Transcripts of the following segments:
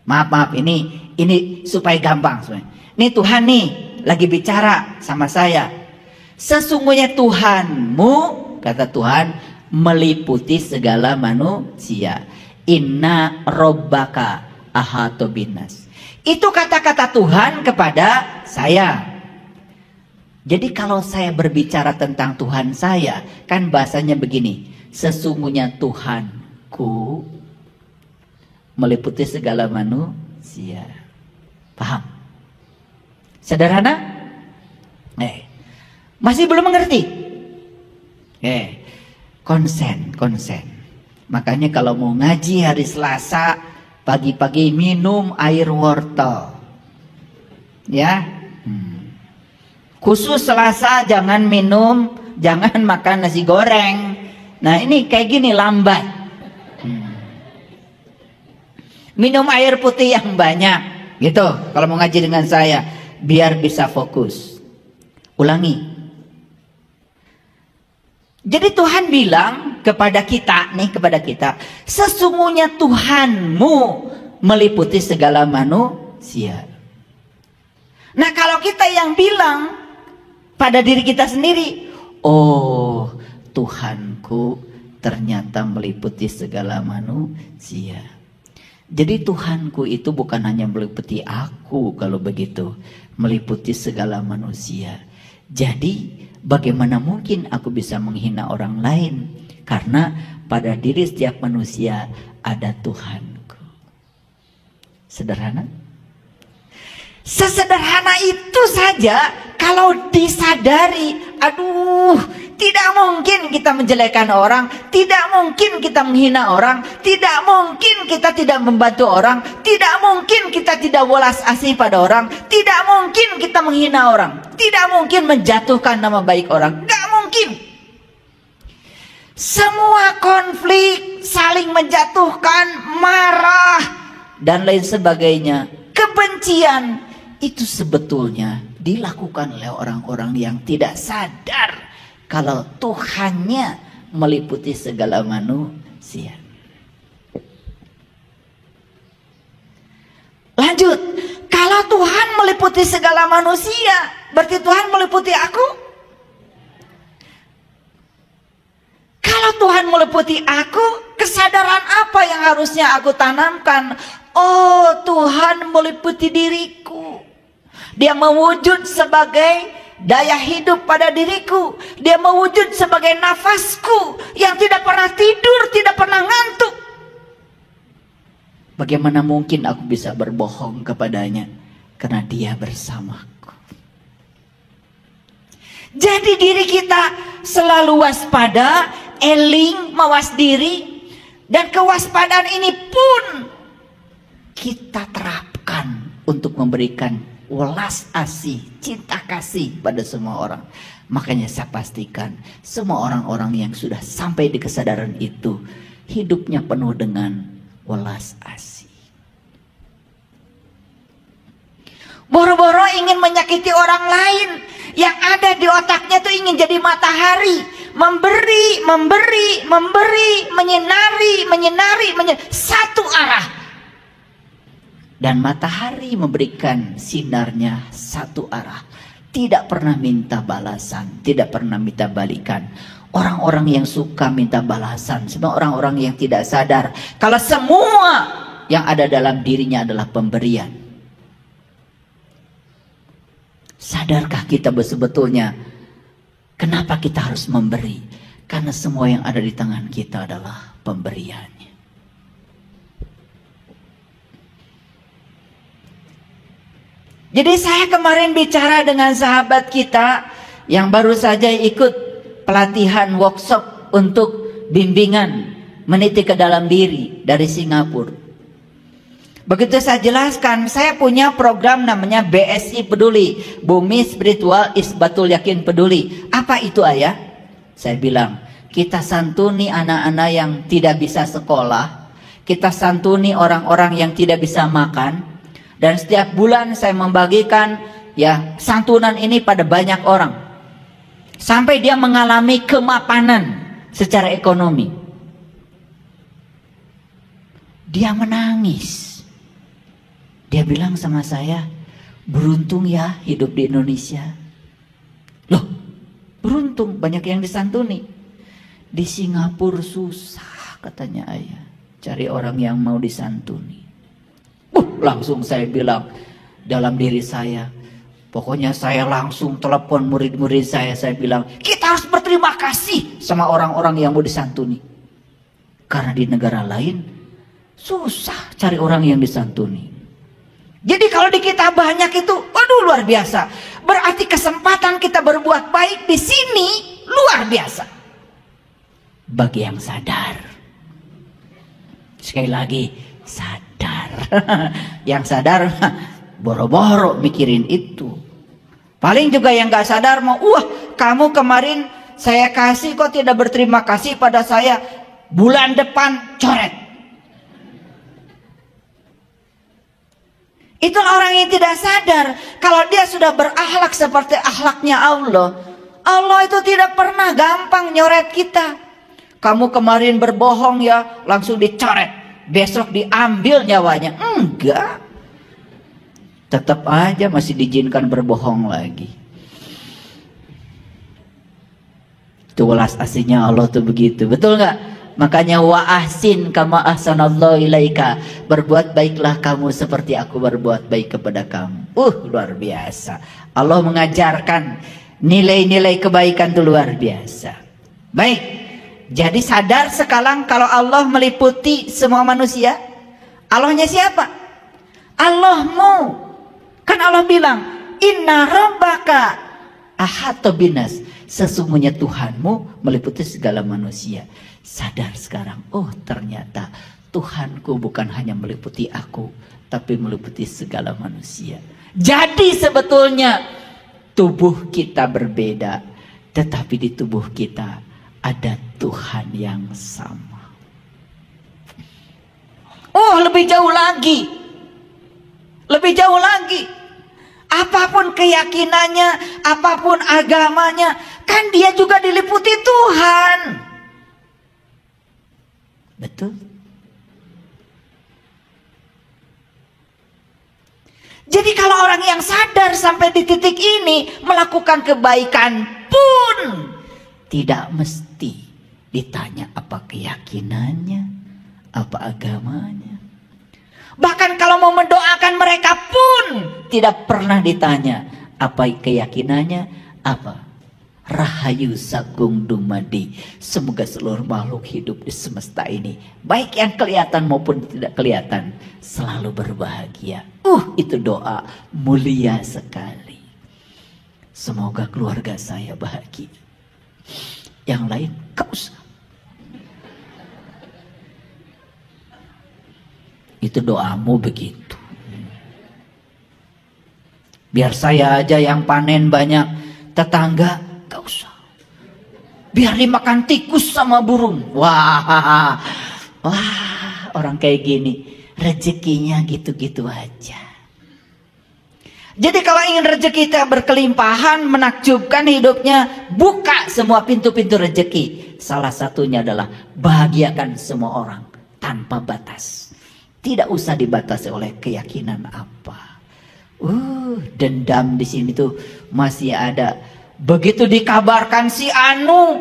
Maaf, ini supaya gampang. Ini Tuhan nih lagi bicara sama saya. Sesungguhnya Tuhanmu, kata Tuhan, meliputi segala manusia. Inna robbaka ahata binnas. Itu kata-kata Tuhan kepada saya. Jadi kalau saya berbicara tentang Tuhan saya, kan bahasanya begini. Sesungguhnya Tuhanku meliputi segala manusia. Paham? Sederhana? Masih belum mengerti? Konsen. Makanya kalau mau ngaji hari Selasa, pagi-pagi minum air wortel. Ya. Khusus Selasa jangan makan nasi goreng. Nah ini kayak gini lambat. Minum air putih yang banyak. Gitu kalau mau ngaji dengan saya. Biar bisa fokus. Ulangi. Jadi Tuhan bilang kepada kita, sesungguhnya Tuhanmu meliputi segala manusia. Nah kalau kita yang bilang pada diri kita sendiri, oh Tuhanku ternyata meliputi segala manusia. Jadi Tuhanku itu bukan hanya meliputi aku kalau begitu, meliputi segala manusia. Jadi bagaimana mungkin aku bisa menghina orang lain? Karena pada diri setiap manusia ada Tuhanku. Sederhana? Sesederhana itu saja kalau disadari, tidak mungkin kita menjelekkan orang, tidak mungkin kita menghina orang, tidak mungkin kita tidak membantu orang, tidak mungkin kita tidak welas asih pada orang, tidak mungkin kita menghina orang, tidak mungkin menjatuhkan nama baik orang, gak mungkin. Semua konflik, saling menjatuhkan, marah, dan lain sebagainya, kebencian, itu sebetulnya dilakukan oleh orang-orang yang tidak sadar kalau Tuhannya meliputi segala manusia. Lanjut, kalau Tuhan meliputi segala manusia, berarti Tuhan meliputi aku? Kalau Tuhan meliputi aku, kesadaran apa yang harusnya aku tanamkan? Oh, Tuhan meliputi diriku. Dia mewujud sebagai daya hidup pada diriku. Dia mewujud sebagai nafasku yang tidak pernah tidur, tidak pernah ngantuk. Bagaimana mungkin aku bisa berbohong kepadanya? Karena dia bersamaku. Jadi diri kita selalu waspada, eling, mawas diri. Dan kewaspadaan ini pun kita terapkan untuk memberikan welas asih, cinta kasih pada semua orang. Makanya saya pastikan semua orang-orang yang sudah sampai di kesadaran itu hidupnya penuh dengan welas asih. Boro-boro ingin menyakiti orang lain, yang ada di otaknya tuh ingin jadi matahari, memberi, menyinari, satu arah. Dan matahari memberikan sinarnya satu arah. Tidak pernah minta balasan, tidak pernah minta balikan. Orang-orang yang suka minta balasan, semua orang-orang yang tidak sadar kalau semua yang ada dalam dirinya adalah pemberian. Sadarkah kita sebetulnya kenapa kita harus memberi? Karena semua yang ada di tangan kita adalah pemberiannya. Jadi saya kemarin bicara dengan sahabat kita yang baru saja ikut pelatihan workshop untuk bimbingan meniti ke dalam diri dari Singapura. Begitu saya jelaskan, saya punya program namanya BSI Peduli, Bumi Spiritual Isbatul Yakin Peduli. Apa itu ayah? Saya bilang, kita santuni anak-anak yang tidak bisa sekolah, kita santuni orang-orang yang tidak bisa makan. Dan setiap bulan saya membagikan santunan ini pada banyak orang. Sampai dia mengalami kemapanan secara ekonomi. Dia menangis. Dia bilang sama saya, beruntung ya hidup di Indonesia. Loh, beruntung banyak yang disantuni. Di Singapura susah katanya ayah, cari orang yang mau disantuni. Langsung saya bilang dalam diri saya, pokoknya saya langsung telepon murid-murid saya bilang, kita harus berterima kasih sama orang-orang yang mau disantuni. Karena di negara lain susah cari orang yang disantuni. Jadi kalau di kita banyak itu, waduh luar biasa. Berarti kesempatan kita berbuat baik di sini luar biasa. Bagi yang sadar. Sekali lagi, sadar. Yang sadar, boro-boro mikirin itu. Paling juga yang gak sadar mau, kamu kemarin saya kasih kok tidak berterima kasih pada saya. Bulan depan coret. Itulah orang yang tidak sadar. Kalau dia sudah berakhlak seperti akhlaknya Allah, Allah itu tidak pernah gampang nyoret kita. Kamu kemarin berbohong ya, langsung dicoret. Besok diambil nyawanya. Enggak. Tetap aja masih diizinkan berbohong lagi. Itu welas aslinya Allah tuh begitu. Betul nggak? Makanya wa ahsin kama ahsanallahu ilaika. Berbuat baiklah kamu seperti aku berbuat baik kepada kamu. Luar biasa. Allah mengajarkan nilai-nilai kebaikan itu luar biasa. Baik. Jadi sadar sekarang kalau Allah meliputi semua manusia. Allahnya siapa? Allahmu. Kan Allah bilang, inna rabbaka ahata binas. Sesungguhnya Tuhanmu meliputi segala manusia. Sadar sekarang, ternyata Tuhanku bukan hanya meliputi aku, tapi meliputi segala manusia. Jadi sebetulnya tubuh kita berbeda, tetapi di tubuh kita ada Tuhan yang sama. Lebih jauh lagi. Lebih jauh lagi. Apapun keyakinannya, apapun agamanya, kan dia juga diliputi Tuhan. Betul? Jadi kalau orang yang sadar sampai di titik ini melakukan kebaikan pun tidak mesti ditanya apa keyakinannya, apa agamanya. Bahkan kalau mau mendoakan mereka pun tidak pernah ditanya apa keyakinannya, apa. Rahayu Sagung Dumadi. Semoga seluruh makhluk hidup di semesta ini, baik yang kelihatan maupun tidak kelihatan, selalu berbahagia. Itu doa mulia sekali. Semoga keluarga saya bahagia. Yang lain gak usah. Itu doamu begitu. Biar saya aja yang panen banyak, tetangga gak usah. Biar dimakan tikus sama burung. Wah, orang kayak gini rezekinya gitu-gitu aja. Jadi kalau ingin rezeki kita berkelimpahan, menakjubkan hidupnya, buka semua pintu-pintu rezeki. Salah satunya adalah bahagiakan semua orang tanpa batas. Tidak usah dibatasi oleh keyakinan apa. Dendam di sini tuh masih ada. Begitu dikabarkan si Anu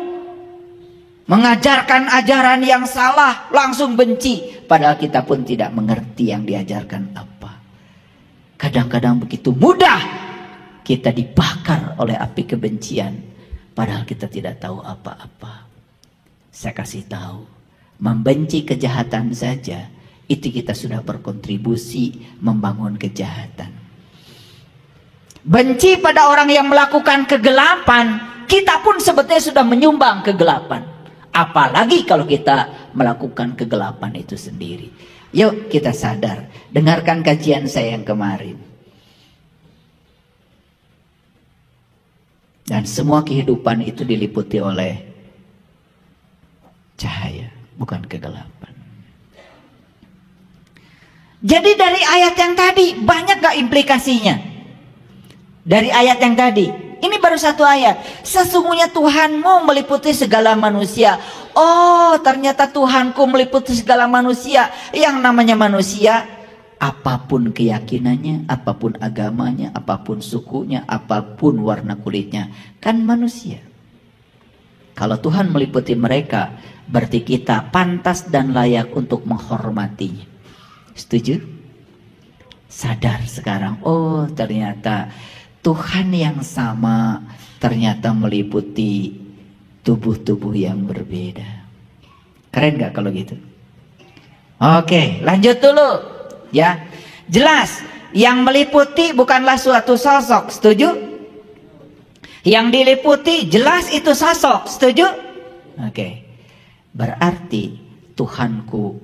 mengajarkan ajaran yang salah, langsung benci. Padahal kita pun tidak mengerti yang diajarkan apa. Kadang-kadang begitu mudah kita dibakar oleh api kebencian. Padahal kita tidak tahu apa-apa. Saya kasih tahu, membenci kejahatan saja, itu kita sudah berkontribusi membangun kejahatan. Benci pada orang yang melakukan kegelapan, kita pun sebetulnya sudah menyumbang kegelapan. Apalagi kalau kita melakukan kegelapan itu sendiri. Yuk kita sadar. Dengarkan kajian saya yang kemarin. Dan semua kehidupan itu diliputi oleh cahaya, bukan kegelapan. Jadi dari ayat yang tadi banyak gak implikasinya? Dari ayat yang tadi, ini baru satu ayat. Sesungguhnya Tuhanmu meliputi segala manusia. Ternyata Tuhanku meliputi segala manusia. Yang namanya manusia Apapun keyakinannya, apapun agamanya, apapun sukunya, apapun warna kulitnya, kan manusia. Kalau Tuhan meliputi mereka, berarti kita pantas dan layak untuk menghormatinya. Setuju? Sadar sekarang, oh ternyata Tuhan yang sama ternyata meliputi tubuh-tubuh yang berbeda. Keren gak kalau gitu? Oke, lanjut dulu. Ya, jelas yang meliputi bukanlah suatu sosok, setuju? Yang diliputi jelas itu sosok, setuju? Oke, berarti Tuhanku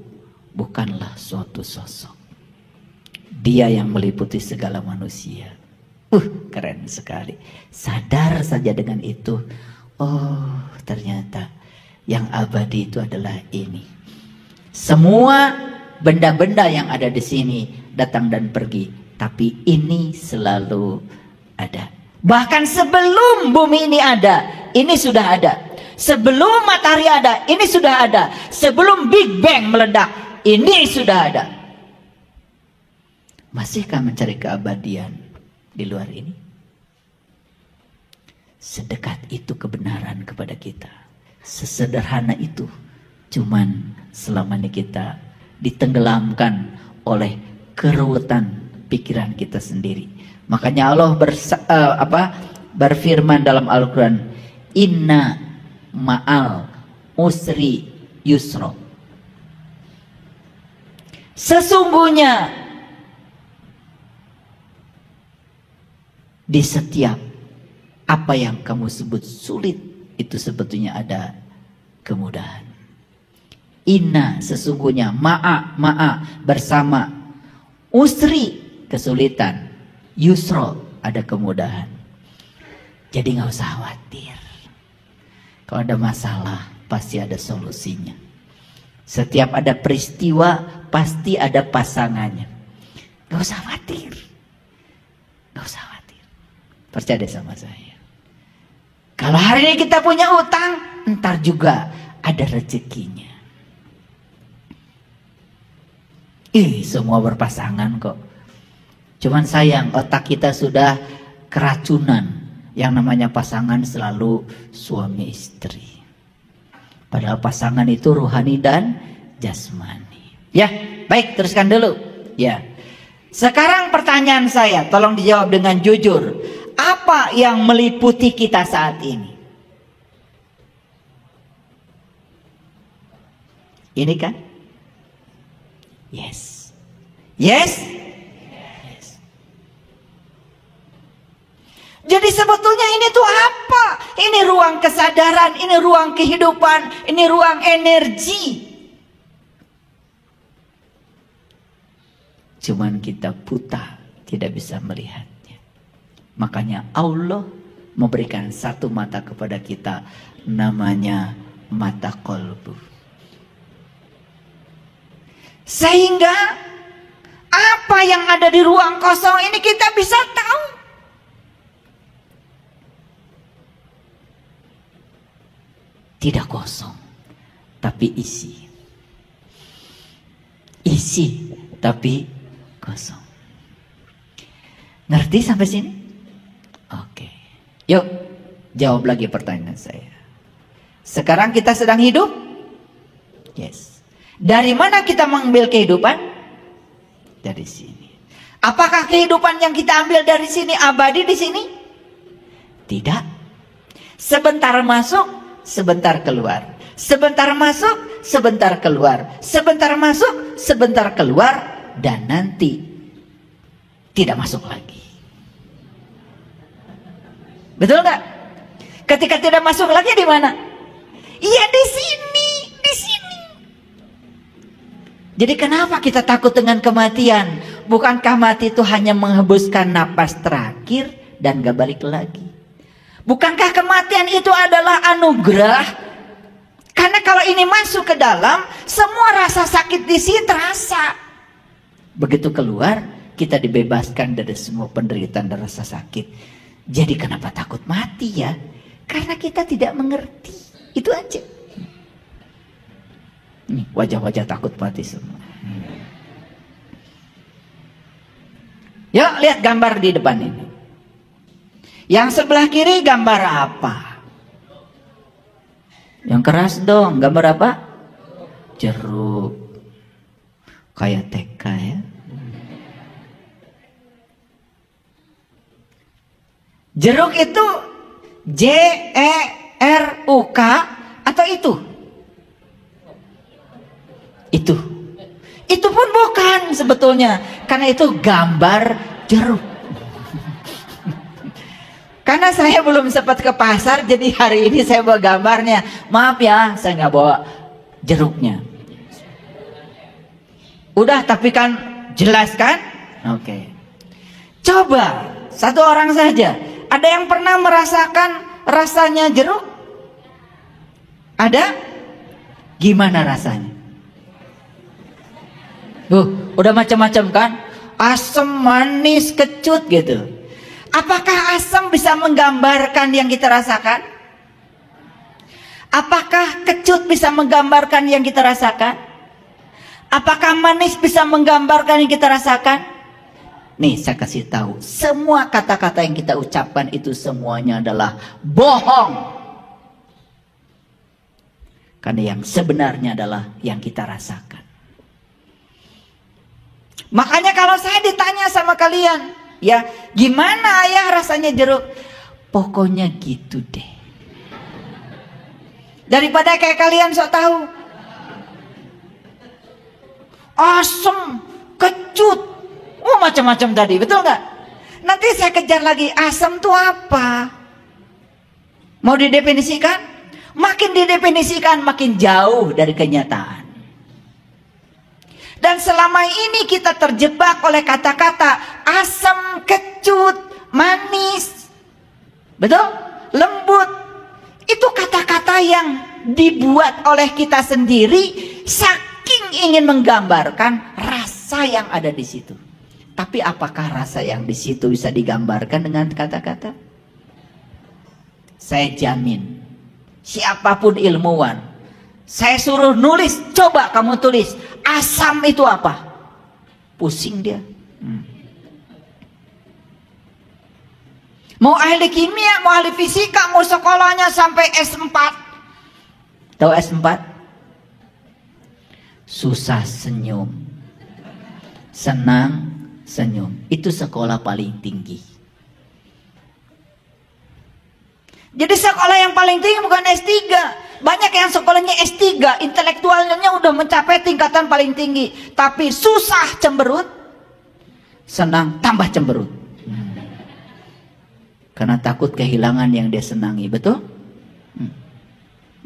bukanlah suatu sosok. Dia yang meliputi segala manusia. Keren sekali. Sadar saja dengan itu. Oh, ternyata yang abadi itu adalah ini. Semua benda-benda yang ada di sini datang dan pergi, tapi ini selalu ada. Bahkan sebelum bumi ini ada, ini sudah ada. Sebelum matahari ada, ini sudah ada. Sebelum Big Bang meledak, ini sudah ada. Masihkah mencari keabadian di luar ini? Sedekat itu kebenaran kepada kita. Sesederhana itu. Cuman selama ini kita ditenggelamkan oleh keruwetan pikiran kita sendiri. Makanya Allah berfirman dalam Al-Quran, Inna ma'al usri yusro. Sesungguhnya di setiap apa yang kamu sebut sulit, itu sebetulnya ada kemudahan. Inna sesungguhnya, ma'a bersama, usri kesulitan, yusro ada kemudahan. Jadi gak usah khawatir. Kalau ada masalah pasti ada solusinya. Setiap ada peristiwa pasti ada pasangannya. Gak usah khawatir. Gak usah khawatir. Percaya sama saya. Kalau hari ini kita punya utang, ntar juga ada rezekinya. Semua berpasangan kok. Cuman sayang otak kita sudah keracunan. Yang namanya pasangan selalu suami istri. Padahal pasangan itu rohani dan jasmani. Ya, baik, teruskan dulu. Ya. Sekarang pertanyaan saya, tolong dijawab dengan jujur. Apa yang meliputi kita saat ini? Ini kan? Yes. Yes? Yes. Jadi sebetulnya ini tuh apa? Ini ruang kesadaran, ini ruang kehidupan, ini ruang energi. Cuman kita buta, tidak bisa melihatnya. Makanya Allah memberikan satu mata kepada kita, namanya mata kolbu. Sehingga apa yang ada di ruang kosong ini kita bisa tahu. Tidak kosong, tapi isi. Isi, tapi kosong. Ngerti sampai sini? Oke. Yuk, jawab lagi pertanyaan saya. Sekarang kita sedang hidup? Yes. Dari mana kita mengambil kehidupan? Dari sini. Apakah kehidupan yang kita ambil dari sini abadi di sini? Tidak. Sebentar masuk, sebentar keluar. Sebentar masuk, sebentar keluar. Sebentar masuk, sebentar keluar. Dan nanti tidak masuk lagi. Betul nggak? Ketika tidak masuk lagi di mana? Iya di sini, di sini. Jadi kenapa kita takut dengan kematian? Bukankah mati itu hanya menghembuskan napas terakhir dan gak balik lagi? Bukankah kematian itu adalah anugerah? Karena kalau ini masuk ke dalam, semua rasa sakit di sini terasa. Begitu keluar, kita dibebaskan dari semua penderitaan dan rasa sakit. Jadi kenapa takut mati ya? Karena kita tidak mengerti. Itu aja. Nih, wajah-wajah takut mati semua. Yuk lihat gambar di depan ini. Yang sebelah kiri gambar apa? Yang keras dong, gambar apa? Jeruk. Kayak TK ya. Jeruk itu JERUK atau itu? Itu pun bukan sebetulnya, karena itu gambar jeruk. Karena saya belum sempat ke pasar, jadi hari ini saya bawa gambarnya. Maaf ya, saya nggak bawa jeruknya. Udah, tapi kan jelas kan? Oke. Coba satu orang saja. Ada yang pernah merasakan rasanya jeruk? Ada? Gimana rasanya? Udah macam-macam kan? Asam, manis, kecut gitu. Apakah asam bisa menggambarkan yang kita rasakan? Apakah kecut bisa menggambarkan yang kita rasakan? Apakah manis bisa menggambarkan yang kita rasakan? Nih saya kasih tahu, semua kata-kata yang kita ucapkan itu semuanya adalah bohong. Karena yang sebenarnya adalah yang kita rasakan. Makanya kalau saya ditanya sama kalian, ya gimana ya rasanya jeruk? Pokoknya gitu deh. Daripada kayak kalian sok tahu. Asam, kecut, macam-macam tadi, betul nggak? Nanti saya kejar lagi, asam itu apa? Mau didefinisikan? Makin didefinisikan makin jauh dari kenyataan. Dan selama ini kita terjebak oleh kata-kata asam, kecut, manis, betul? Lembut. Itu kata-kata yang dibuat oleh kita sendiri saking ingin menggambarkan rasa yang ada di situ. Tapi apakah rasa yang di situ bisa digambarkan dengan kata-kata? Saya jamin, siapapun ilmuwan, saya suruh nulis, coba kamu tulis, asam itu apa? Pusing dia. Mau ahli kimia, mau ahli fisika, mau sekolahnya sampai S4. Tahu S4? Susah senyum, senang senyum. Itu sekolah paling tinggi. Jadi sekolah yang paling tinggi bukan S3. Banyak yang sekolahnya S3, intelektualnya udah mencapai tingkatan paling tinggi, tapi susah cemberut, senang tambah cemberut. Karena takut kehilangan yang dia senangi, betul?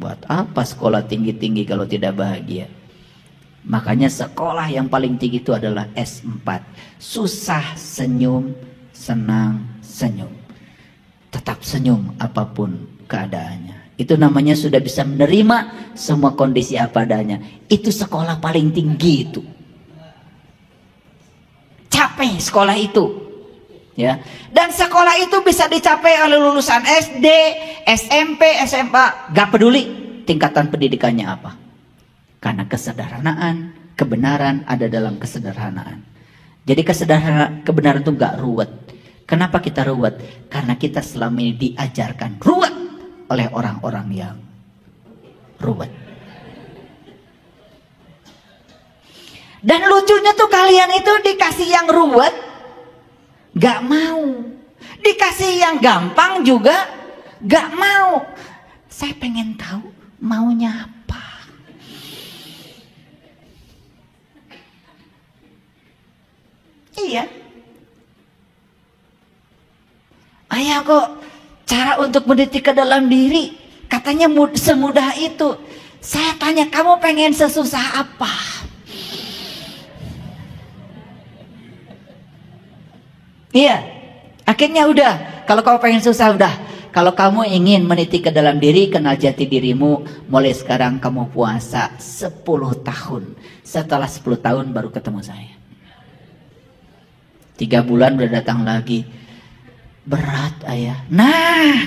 Buat apa sekolah tinggi-tinggi kalau tidak bahagia? Makanya sekolah yang paling tinggi itu adalah S4. Susah senyum, senang senyum. Tetap senyum apapun keadaannya. Itu namanya sudah bisa menerima semua kondisi apa adanya. Itu sekolah paling tinggi itu. Capai sekolah itu. Ya. Dan sekolah itu bisa dicapai oleh lulusan SD, SMP, SMA. Gak peduli tingkatan pendidikannya apa. Karena kesederhanaan, kebenaran ada dalam kesederhanaan. Jadi kebenaran itu gak ruwet. Kenapa kita ruwet? Karena kita selama ini diajarkan ruwet oleh orang-orang yang ruwet. Dan lucunya tuh kalian itu dikasih yang ruwet gak mau, dikasih yang gampang juga gak mau. Saya pengen tahu maunya apa. Iya. Ayah kok cara untuk mendidik ke dalam diri katanya semudah itu. Saya tanya, kamu pengen sesusah apa? Iya. Akhirnya udah, kalau kamu pengen susah udah. Kalau kamu ingin meniti ke dalam diri, kenal jati dirimu, mulai sekarang kamu puasa 10 tahun. Setelah 10 tahun baru ketemu saya. 3 bulan udah datang lagi. Berat ayah. Nah,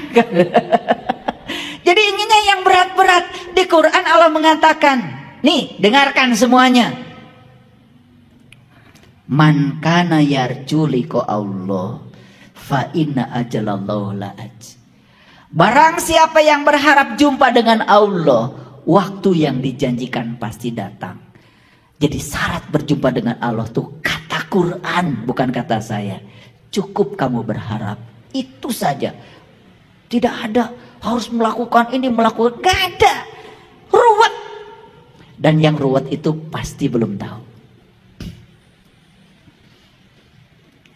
jadi inginnya yang berat-berat. Di Quran Allah mengatakan, nih dengarkan semuanya. Man kana yarju liqa Allah fa inna ajalallahu la'aj. Barang siapa yang berharap jumpa dengan Allah, waktu yang dijanjikan pasti datang. Jadi syarat berjumpa dengan Allah tuh kata Quran, bukan kata saya. Cukup kamu berharap, itu saja. Tidak ada harus melakukan ini, melakukan, gak ada. Ruwet. Dan yang ruwet itu pasti belum tahu.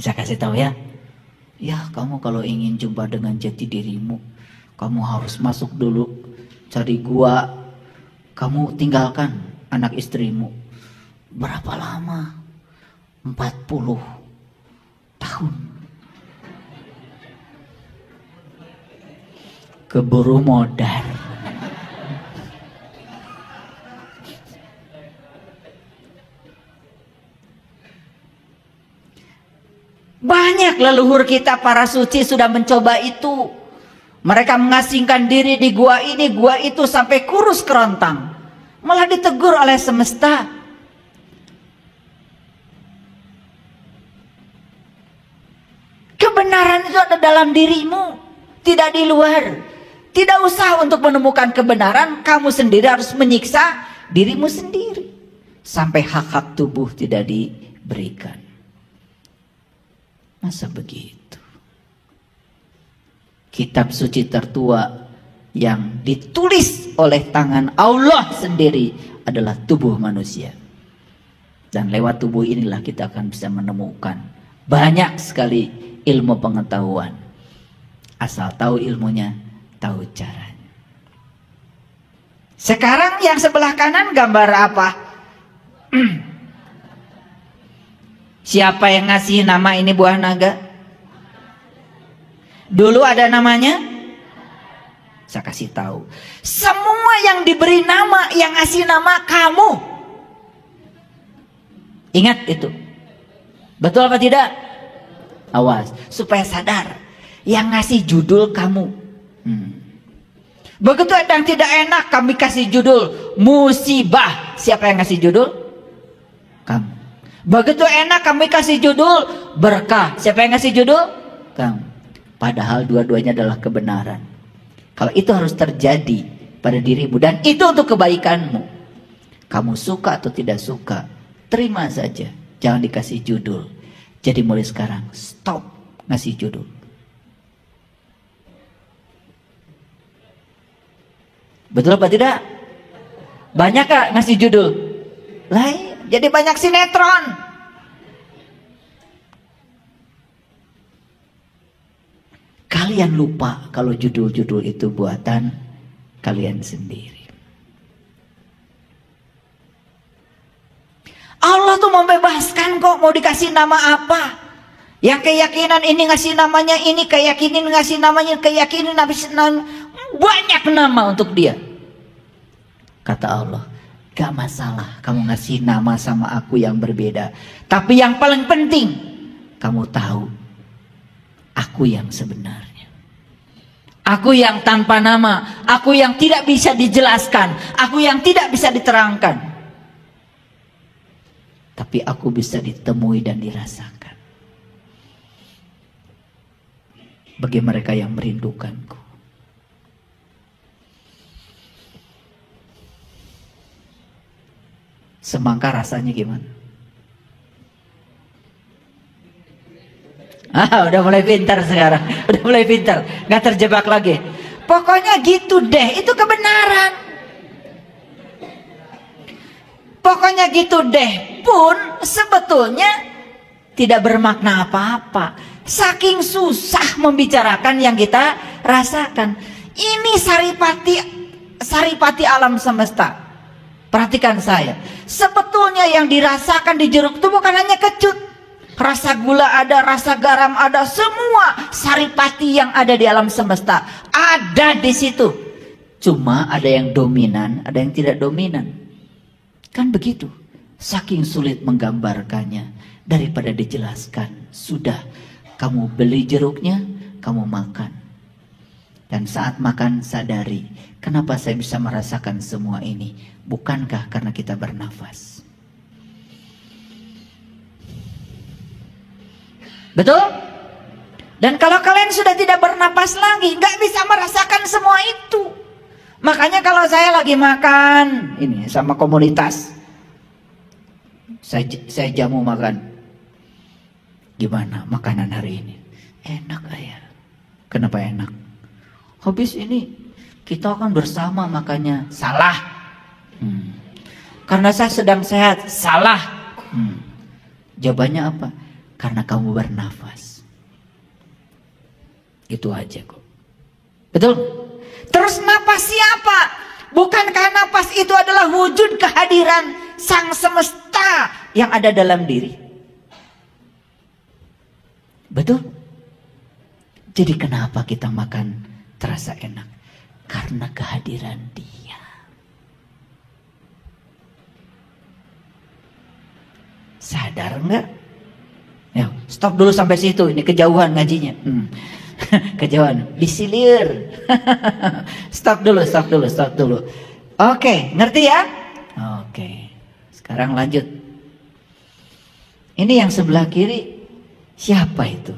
Saya kasih tahu ya. Ya, kamu kalau ingin jumpa dengan jati dirimu, kamu harus masuk dulu, cari gua, kamu tinggalkan anak istrimu. Berapa lama? 40 tahun. Keburu modal. Banyak leluhur kita para suci sudah mencoba itu. Mereka mengasingkan diri di gua ini, gua itu sampai kurus kerontang. Malah ditegur oleh semesta. Kebenaran itu ada dalam dirimu, tidak di luar. Tidak usah untuk menemukan kebenaran, kamu sendiri harus menyiksa dirimu sendiri. Sampai hak-hak tubuh tidak diberikan. Masa begitu? Kitab suci tertua yang ditulis oleh tangan Allah sendiri adalah tubuh manusia. Dan lewat tubuh inilah kita akan bisa menemukan banyak sekali ilmu pengetahuan. Asal tahu ilmunya, tahu caranya. Sekarang yang sebelah kanan gambar apa? Siapa yang ngasih nama ini buah naga? Dulu ada namanya? Saya kasih tahu. Semua yang diberi nama, yang ngasih nama kamu. Ingat itu. Betul apa tidak? Awas, supaya sadar. Yang ngasih judul kamu. Begitu ada yang tidak enak, kami kasih judul musibah. Siapa yang ngasih judul? Kamu. Begitu enak kami kasih judul berkah. Siapa yang ngasih judul? Kamu. Padahal dua-duanya adalah kebenaran. Kalau itu harus terjadi pada dirimu dan itu untuk kebaikanmu. Kamu suka atau tidak suka, terima saja. Jangan dikasih judul. Jadi mulai sekarang stop ngasih judul. Betul apa tidak? Banyak gak ngasih judul? Lain. Jadi banyak sinetron. Kalian lupa kalau judul-judul itu buatan kalian sendiri. Allah tuh membebaskan kok, mau dikasih nama apa. Yang keyakinan ini ngasih namanya ini, keyakinan ngasih namanya keyakinan, banyak nama untuk dia. Kata Allah, gak masalah kamu ngasih nama sama aku yang berbeda. Tapi yang paling penting, kamu tahu aku yang sebenarnya. Aku yang tanpa nama, aku yang tidak bisa dijelaskan, aku yang tidak bisa diterangkan. Tapi aku bisa ditemui dan dirasakan. Bagi mereka yang merindukanku. Semangka rasanya gimana? Udah mulai pintar sekarang. Udah mulai pintar. Gak terjebak lagi. Pokoknya gitu deh. Itu kebenaran. Pokoknya gitu deh pun sebetulnya tidak bermakna apa-apa. Saking susah membicarakan yang kita rasakan. Ini saripati alam semesta. Perhatikan saya. Sebetulnya yang dirasakan di jeruk itu bukan hanya kecut. Rasa gula ada, rasa garam ada, semua saripati yang ada di alam semesta ada di situ. Cuma ada yang dominan, ada yang tidak dominan. Kan begitu. Saking sulit menggambarkannya daripada dijelaskan. Sudah, kamu beli jeruknya, kamu makan. Dan saat makan sadari, kenapa saya bisa merasakan semua ini? Bukankah karena kita bernafas? Betul? Dan kalau kalian sudah tidak bernapas lagi, nggak bisa merasakan semua itu. Makanya kalau saya lagi makan ini sama komunitas, saya jamu makan. Gimana makanan hari ini? Enak ayah. Kenapa enak? Habis ini kita akan bersama makanya. Salah. Karena saya sedang sehat. Salah. Jawabannya apa? Karena kamu bernafas. Itu aja kok. Betul? Terus napas siapa? Bukankah napas itu adalah wujud kehadiran sang semesta yang ada dalam diri? Betul? Jadi kenapa kita makan terasa enak? Karena kehadiran Dia. Sadar enggak? Ya, stop dulu sampai situ. Ini kejauhan ngajinya. Kejauhan, disilir. Stop dulu. Oke, ngerti ya? Oke. Sekarang lanjut. Ini yang sebelah kiri, siapa itu?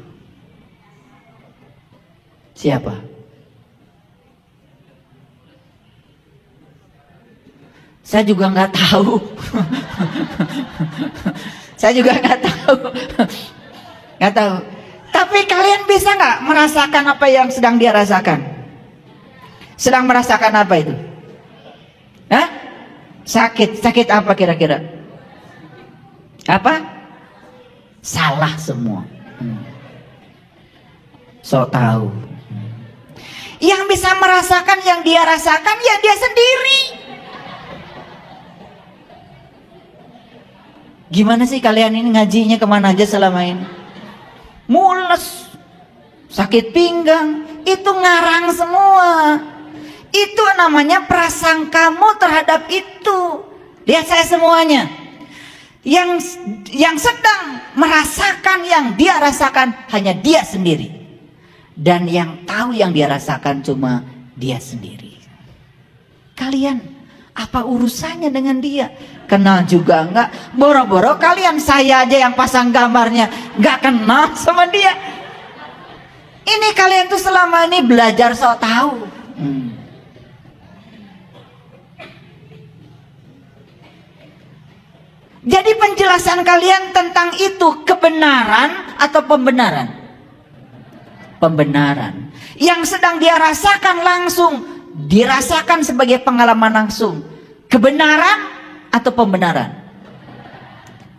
Siapa? Saya juga nggak tahu. Saya juga nggak tahu. Nggak tahu. Tapi kalian bisa nggak merasakan apa yang sedang dia rasakan? Sedang merasakan apa itu? Hah? Sakit apa kira-kira? Apa? Salah semua. So tahu. Yang bisa merasakan yang dia rasakan ya dia sendiri. Gimana sih kalian ini ngajinya kemana aja selama ini? Mules, sakit pinggang, itu ngarang semua. Itu namanya prasangkamu terhadap itu. Lihat saya semuanya. Yang sedang merasakan yang dia rasakan hanya dia sendiri. Dan yang tahu yang dia rasakan cuma dia sendiri. Kalian apa urusannya dengan dia? Kenal juga enggak? Boro-boro kalian, saya aja yang pasang gambarnya enggak kenal sama dia. Ini kalian tuh selama ini belajar sok tahu. Jadi penjelasan kalian tentang itu kebenaran atau pembenaran? Pembenaran. Yang sedang dia rasakan langsung, dirasakan sebagai pengalaman langsung. Kebenaran atau pembenaran?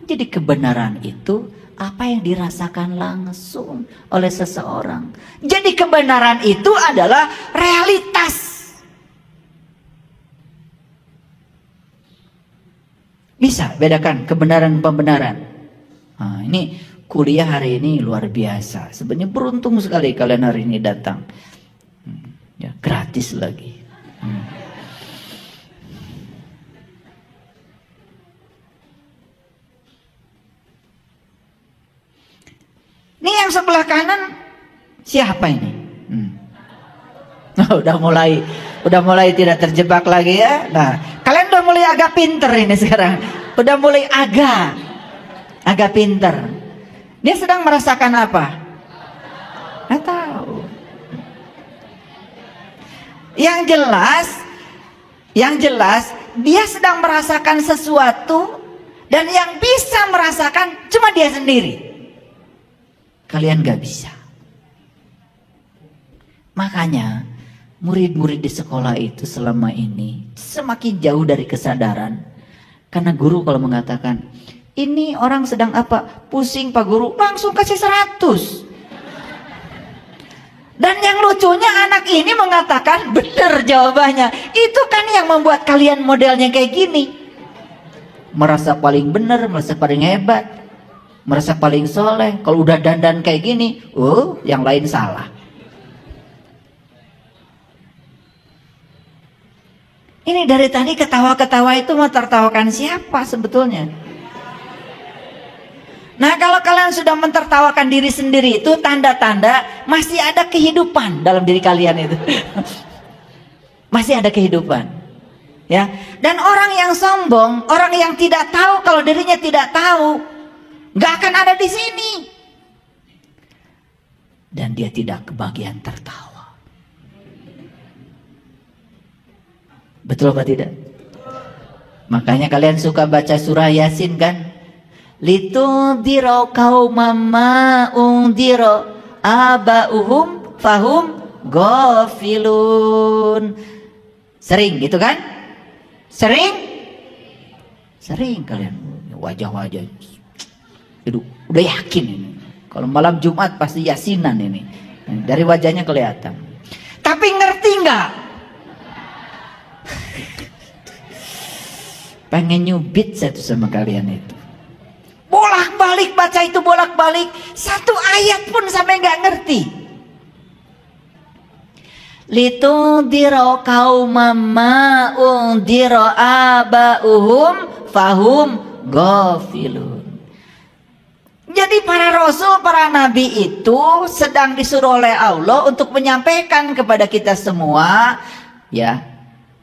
Jadi kebenaran itu apa yang dirasakan langsung oleh seseorang. Jadi kebenaran itu adalah realitas. Bisa bedakan kebenaran pembenaran. Nah, ini kuliah hari ini luar biasa. Sebenarnya beruntung sekali kalian hari ini datang. Ya, gratis lagi. Ini yang sebelah kanan siapa ini? Oh, udah mulai tidak terjebak lagi ya. Nah, kalian udah mulai agak pinter ini sekarang. Udah mulai agak pinter. Dia sedang merasakan apa? Nggak tahu. Yang jelas dia sedang merasakan sesuatu dan yang bisa merasakan cuma dia sendiri. Kalian gak bisa. Makanya murid-murid di sekolah itu selama ini semakin jauh dari kesadaran. Karena guru kalau mengatakan, ini orang sedang apa? Pusing Pak Guru, langsung kasih 100. Dan yang lucunya anak ini mengatakan benar jawabannya. Itu kan yang membuat kalian modelnya kayak gini. Merasa paling benar, merasa paling hebat, merasa paling soleh. Kalau udah dandan kayak gini, yang lain salah. Ini dari tadi ketawa-ketawa itu mau tertawakan siapa sebetulnya? Nah, kalau kalian sudah mentertawakan diri sendiri itu tanda-tanda masih ada kehidupan dalam diri kalian itu. Masih ada kehidupan. Ya. Dan orang yang sombong, orang yang tidak tahu kalau dirinya tidak tahu, nggak akan ada di sini. dan dia tidak kebagian tertawa. Betul apa tidak? Makanya kalian suka baca surah Yasin kan? Litundiro qauman ma undiro aba'uhum fahum ghafilun. Sering gitu kan? Sering kalian wajah-wajah itu udah yakin ini. Kalau malam Jumat pasti Yasinan ini. Dari wajahnya kelihatan. Tapi ngerti nggak? Pengen nyubit saya tuh sama kalian itu. Bolak-balik baca itu, bolak-balik. Satu ayat pun sampai nggak ngerti. Litundiro qauman ma undiro aba'uhum fahum ghafilun. Jadi para rasul, para nabi itu sedang disuruh oleh Allah untuk menyampaikan kepada kita semua ya,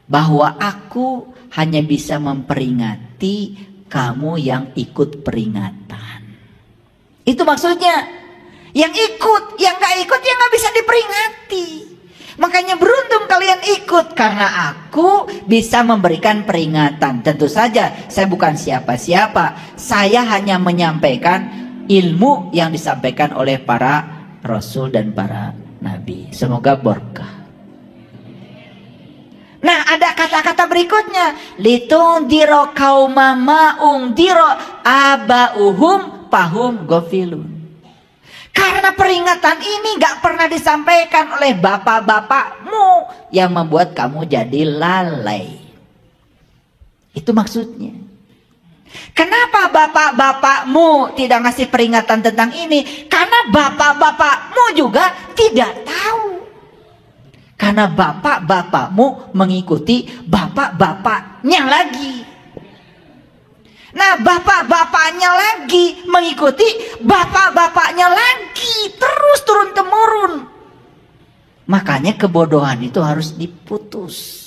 bahwa aku hanya bisa memperingati kamu yang ikut peringatan. Itu maksudnya. Yang ikut, yang gak ikut ya gak bisa diperingati. Makanya beruntung kalian ikut, karena aku bisa memberikan peringatan. Tentu saja saya bukan siapa-siapa. Saya hanya menyampaikan ilmu yang disampaikan oleh para rasul dan para nabi. Semoga berkah. Nah, ada kata-kata berikutnya. Litundiro qauman ma undiro aba'uhum fahum ghafilun. Karena peringatan ini gak pernah disampaikan oleh bapak-bapakmu yang membuat kamu jadi lalai. Itu maksudnya. Kenapa bapak-bapakmu tidak ngasih peringatan tentang ini? Karena bapak-bapakmu juga tidak tahu. Karena bapak-bapakmu mengikuti bapak-bapaknya lagi. Nah, bapak-bapaknya lagi mengikuti bapak-bapaknya lagi. Terus turun-temurun. Makanya kebodohan itu harus diputus.